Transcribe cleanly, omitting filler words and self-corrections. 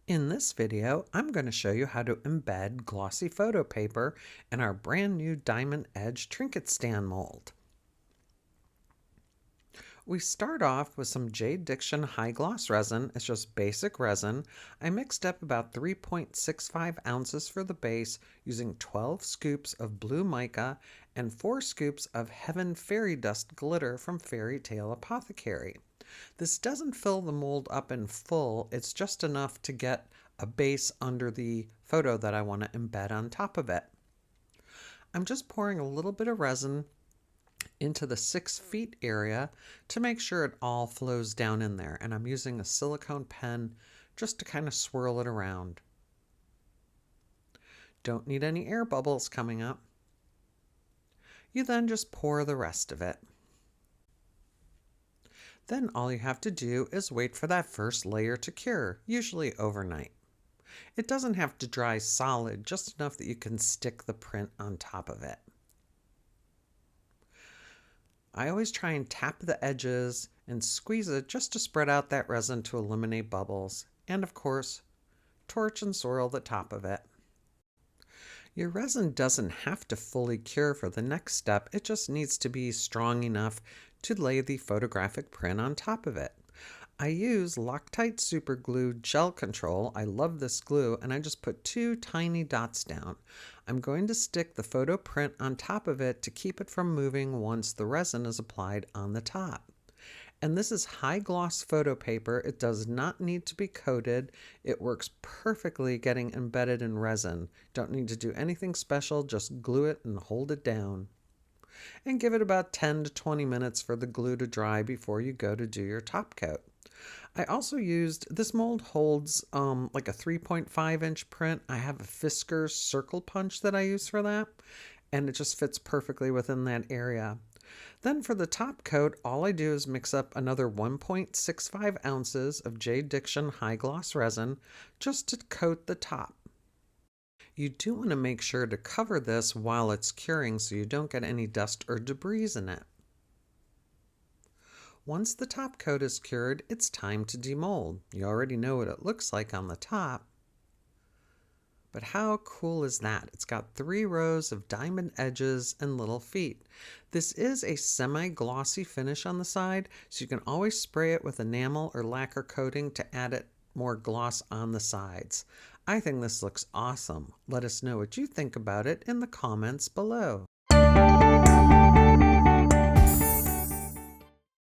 In this video, I'm going to show you how to embed glossy photo paper in our brand new diamond edge trinket stand mold. We start off with some JDiction high gloss resin. It's just basic resin. I mixed up about 3.65 ounces for the base using 12 scoops of blue mica and 4 scoops of Heaven Fairy Dust glitter from Fairy Tale Apothecary. This doesn't fill the mold up in full, it's just enough to get a base under the photo that I want to embed on top of it. I'm just pouring a little bit of resin into the 6 feet area to make sure it all flows down in there, and I'm using a silicone pen just to kind of swirl it around. Don't need any air bubbles coming up. You then just pour the rest of it. Then all you have to do is wait for that first layer to cure, usually overnight. It doesn't have to dry solid, just enough that you can stick the print on top of it. I always try and tap the edges and squeeze it just to spread out that resin to eliminate bubbles, and of course, torch and swirl the top of it. Your resin doesn't have to fully cure for the next step, it just needs to be strong enough to lay the photographic print on top of it. I use Loctite Super Glue Gel Control. I love this glue, and I just put 2 tiny dots down. I'm going to stick the photo print on top of it to keep it from moving once the resin is applied on the top. And this is high gloss photo paper. It does not need to be coated. It works perfectly getting embedded in resin. Don't need to do anything special, just glue it and hold it down. And give it about 10 to 20 minutes for the glue to dry before you go to do your top coat. I also used, this mold holds like a 3.5 inch print. I have a Fiskars circle punch that I use for that, and it just fits perfectly within that area. Then for the top coat, all I do is mix up another 1.65 ounces of JDiction high gloss resin just to coat the top. You do want to make sure to cover this while it's curing so you don't get any dust or debris in it. Once the top coat is cured, it's time to demold. You already know what it looks like on the top. But how cool is that? It's got 3 rows of diamond edges and little feet. This is a semi-glossy finish on the side, so you can always spray it with enamel or lacquer coating to add it more gloss on the sides. I think this looks awesome. Let us know what you think about it in the comments below.